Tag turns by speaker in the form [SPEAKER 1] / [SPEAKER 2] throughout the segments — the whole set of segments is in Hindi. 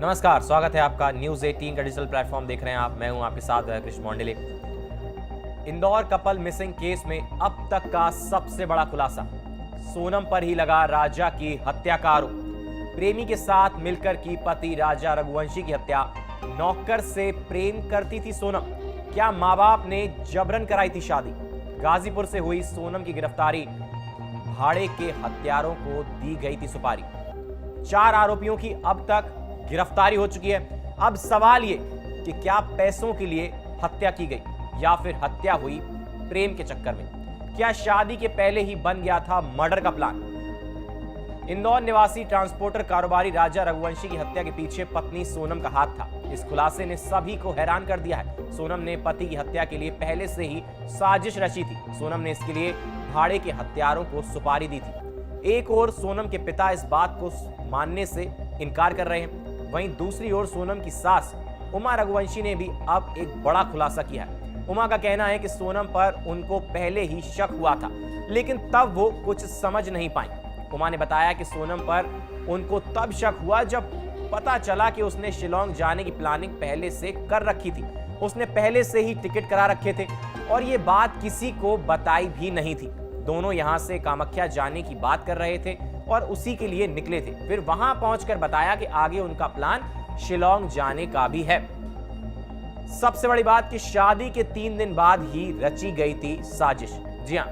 [SPEAKER 1] नमस्कार, स्वागत है आपका न्यूज़ 18 का डिजिटल प्लेटफॉर्म देख रहे हैं आप। मैं हूं आपके साथ Krishna Mondle. Indore couple missing case में अब तक का सबसे बड़ा खुलासा, सोनम पर ही लगा राजा की हत्या का आरोप। प्रेमी के साथ मिलकर की पति राजा रघुवंशी की हत्या। नौकर से प्रेम करती थी सोनम, क्या मां बाप ने जबरन कराई थी शादी? गाजीपुर से हुई सोनम की गिरफ्तारी, भाड़े के हत्यारों को दी गई थी सुपारी। 4 आरोपियों की अब तक गिरफ्तारी हो चुकी है। अब सवाल ये कि क्या पैसों के लिए हत्या की गई या फिर हत्या हुई प्रेम के चक्कर में? क्या शादी के पहले ही बन गया था मर्डर का प्लान? इंदौर निवासी ट्रांसपोर्टर कारोबारी राजा रघुवंशी की हत्या के पीछे पत्नी सोनम का हाथ था। इस खुलासे ने सभी को हैरान कर दिया है। सोनम ने पति की हत्या के लिए पहले से ही साजिश रची थी। सोनम ने इसके लिए भाड़े के हत्यारों को सुपारी दी थी। एक ओर सोनम के पिता इस बात को मानने से इनकार कर रहे हैं, वहीं दूसरी ओर सोनम की सास उमा रघुवंशी ने भी अब एक बड़ा खुलासा किया है। उमा का कहना है कि सोनम पर उनको पहले ही शक हुआ था, लेकिन तब वो कुछ समझ नहीं पाई। उमा ने बताया कि सोनम पर उनको तब शक हुआ जब पता चला कि उसने शिलोंग जाने की प्लानिंग पहले से कर रखी थी। उसने पहले से ही टिकट करा रखे थे और ये बात किसी को बताई भी नहीं थी। दोनों यहां से कामाख्या जाने की बात कर रहे थे और उसी के लिए निकले थे। फिर वहां पहुंचकर बताया कि आगे उनका प्लान शिलोंग जाने का भी है। सबसे बड़ी बात कि शादी के 3 दिन बाद ही रची गई थी साजिश। जी हां,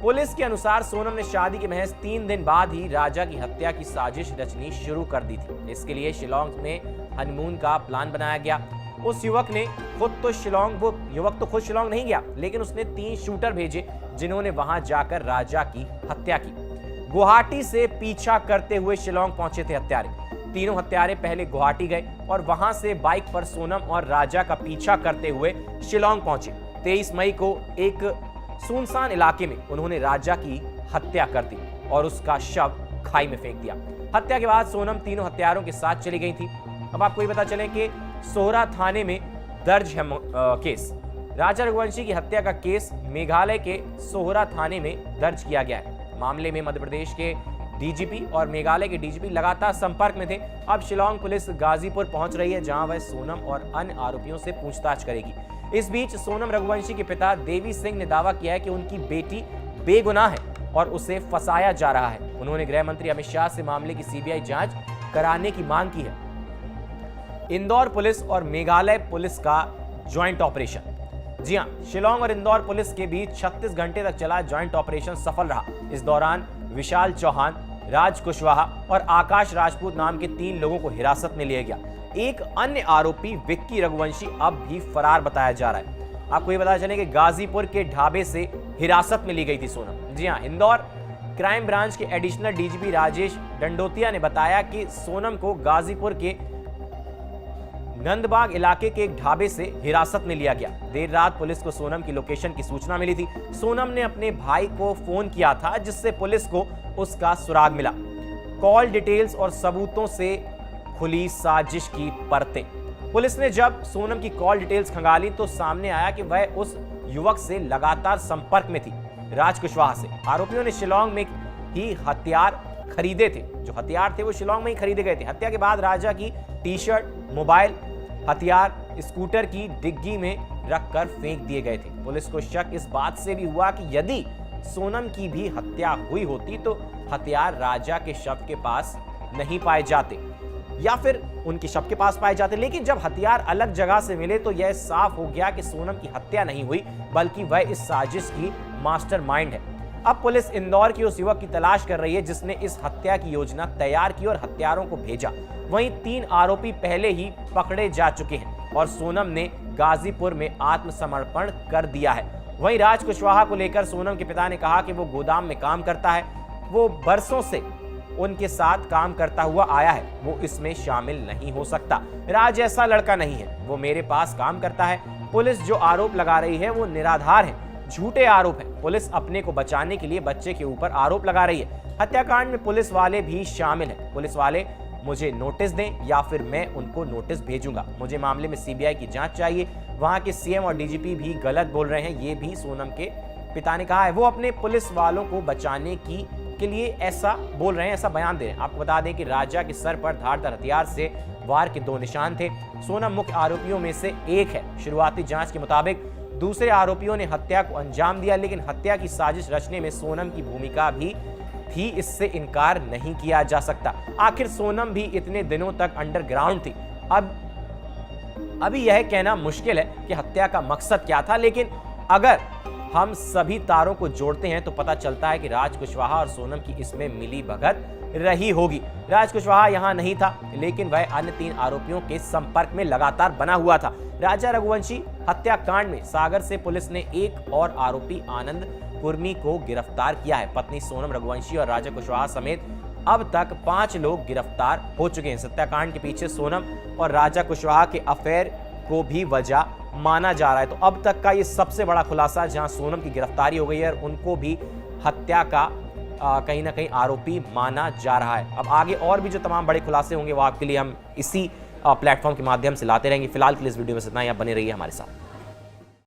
[SPEAKER 1] पुलिस के अनुसार सोनम ने शादी के महज 3 दिन बाद ही राजा की हत्या की साजिश रचनी शुरू कर दी थी। इसके लिए शिलोंग में हनीमून का प्लान बनाया गया। उस युवक ने खुद तो खुद शिलोंग नहीं गया, लेकिन उसने 3 शूटर भेजे जिन्होंने वहां जाकर राजा की हत्या की। गुवाहाटी से पीछा करते हुए शिलोंग पहुंचे थे हत्यारे। तीनों हत्यारे पहले गुवाहाटी गए और वहां से बाइक पर सोनम और राजा का पीछा करते हुए शिलोंग पहुंचे। 23 मई को एक सुनसान इलाके में उन्होंने राजा की हत्या कर दी और उसका शव खाई में फेंक दिया। हत्या के बाद सोनम तीनों हत्यारों के साथ चली गई थी। अब आपको ये पता चले कि सोहरा थाने में दर्ज है केस। राजा रघुवंशी की हत्या का केस मेघालय के सोहरा थाने में दर्ज किया गया है। मामले में मध्य प्रदेश के डीजीपी और मेघालय के डीजीपी लगातार संपर्क में थे। अब शिलोंग पुलिस गाजीपुर पहुंच रही है, जहां वह सोनम और अन्य आरोपियों से पूछताछ करेगी। इस बीच सोनम रघुवंशी के पिता देवी सिंह ने दावा किया है कि उनकी बेटी बेगुनाह है और उसे फंसाया जा रहा है। उन्होंने गृह मंत्री अमित शाह से मामले की सीबीआई जांच कराने की मांग की है। इंदौर पुलिस और मेघालय पुलिस का ज्वाइंट ऑपरेशन। जी हां, शिलोंग और इंदौर पुलिस के बीच 36 घंटे तक चला ज्वाइंट ऑपरेशन सफल रहा। इस दौरान विशाल चौहान, राज कुशवाहा और आकाश राजपूत नाम के 3 लोगों को हिरासत में लिया गया। एक अन्य आरोपी विक्की रघुवंशी अब भी फरार बताया जा रहा है। आपको ये पता चले कि गाजीपुर के ढाबे से हिरासत में ली गई थी सोनम। जी हां, इंदौर क्राइम ब्रांच के एडिशनल डीजीपी राजेश डंडोतिया ने बताया कि सोनम को गाजीपुर के नंदबाग इलाके के एक ढाबे से हिरासत में लिया गया। देर रात पुलिस को सोनम की लोकेशन की सूचना मिली थी। सोनम ने अपने भाई को फोन किया था, जिससे पुलिस को उसका सुराग मिला। कॉल डिटेल्स और सबूतों से खुली साजिश की परतें। पुलिस ने जब सोनम की कॉल डिटेल्स खंगाली तो सामने आया कि वह उस युवक से लगातार संपर्क में थी, राज कुशवाहा से। आरोपियों ने शिलोंग में ही हथियार खरीदे थे। जो हथियार थे वो शिलोंग में ही खरीदे गए थे। हत्या के बाद राजा की टी-शर्ट, मोबाइल, हथियार स्कूटर की डिग्गी में रखकर फेंक दिए गए थे। पुलिस को शक इस बात से भी हुआ कि यदि सोनम की भी हत्या हुई होती तो हथियार राजा के शव के पास नहीं पाए जाते या फिर उनके शव के पास पाए जाते। लेकिन जब हथियार अलग जगह से मिले तो यह साफ हो गया कि सोनम की हत्या नहीं हुई, बल्कि वह इस साजिश की मास्टरमाइंड है। अब पुलिस इंदौर की उस युवक की तलाश कर रही है जिसने इस हत्या की योजना तैयार की और हत्यारों को भेजा। वहीं 3 आरोपी पहले ही पकड़े जा चुके हैं और सोनम ने गाजीपुर में आत्मसमर्पण कर दिया है। वहीं राज कुशवाहा को लेकर सोनम के पिता ने कहा कि वो गोदाम में काम करता है, वो बरसों से उनके साथ काम करता हुआ आया है, वो इसमें शामिल नहीं हो सकता। राज ऐसा लड़का नहीं है, वो मेरे पास काम करता है। पुलिस जो आरोप लगा रही है वो निराधार है, झूठे आरोप है। पुलिस अपने को बचाने के लिए बच्चे के ऊपर आरोप लगा रही है। हत्याकांड में पुलिस वाले भी शामिल हैं। पुलिस वाले मुझे नोटिस दें या फिर मैं उनको नोटिस भेजूंगा। मुझे मामले में सीबीआई की जांच चाहिए। वहां के सीएम और डीजीपी भी गलत बोल रहे हैं, ये भी सोनम के पिता ने कहा है। वो अपने पुलिस वालों को बचाने के लिए ऐसा बोल रहे हैं, ऐसा बयान दे रहे हैं। आपको बता दें कि राजा के सर पर धारदार हथियार से वार के 2 निशान थे। सोनम मुख्य आरोपियों में से एक है। शुरुआती जांच के मुताबिक दूसरे आरोपियों ने हत्या को अंजाम दिया, लेकिन हत्या की साजिश रचने में सोनम की भूमिका भी थी, इससे इनकार नहीं किया जा सकता। आखिर सोनम भी इतने दिनों तक अंडरग्राउंड थी। अभी यह कहना मुश्किल है कि हत्या का मकसद क्या था, लेकिन अगर हम सभी तारों को जोड़ते हैं तो पता चलता है कि राज कुशवाहा और सोनम की इसमें मिली भगत रही होगी। राज कुशवाहा यहां नहीं था, लेकिन वह अन्य 3 आरोपियों के संपर्क में लगातार बना हुआ था। राजा रघुवंशी हत्याकांड में सागर से पुलिस ने एक और आरोपी आनंद कुर्मी को गिरफ्तार किया है। पत्नी सोनम रघुवंशी और राजा कुशवाहा समेत अब तक 5 लोग गिरफ्तार हो चुके हैं। हत्याकांड के पीछे सोनम और राजा कुशवाहा के अफेयर को भी वजह माना जा रहा है। तो अब तक का ये सबसे बड़ा खुलासा, जहां सोनम की गिरफ्तारी हो गई है और उनको भी हत्या का कहीं ना कहीं आरोपी माना जा रहा है। अब आगे और भी जो तमाम बड़े खुलासे होंगे वो आपके लिए हम इसी प्लेटफॉर्म के माध्यम से लाते रहेंगे। फिलहाल के लिए इस वीडियो में इतना ही। आप बने रहिए हमारे साथ।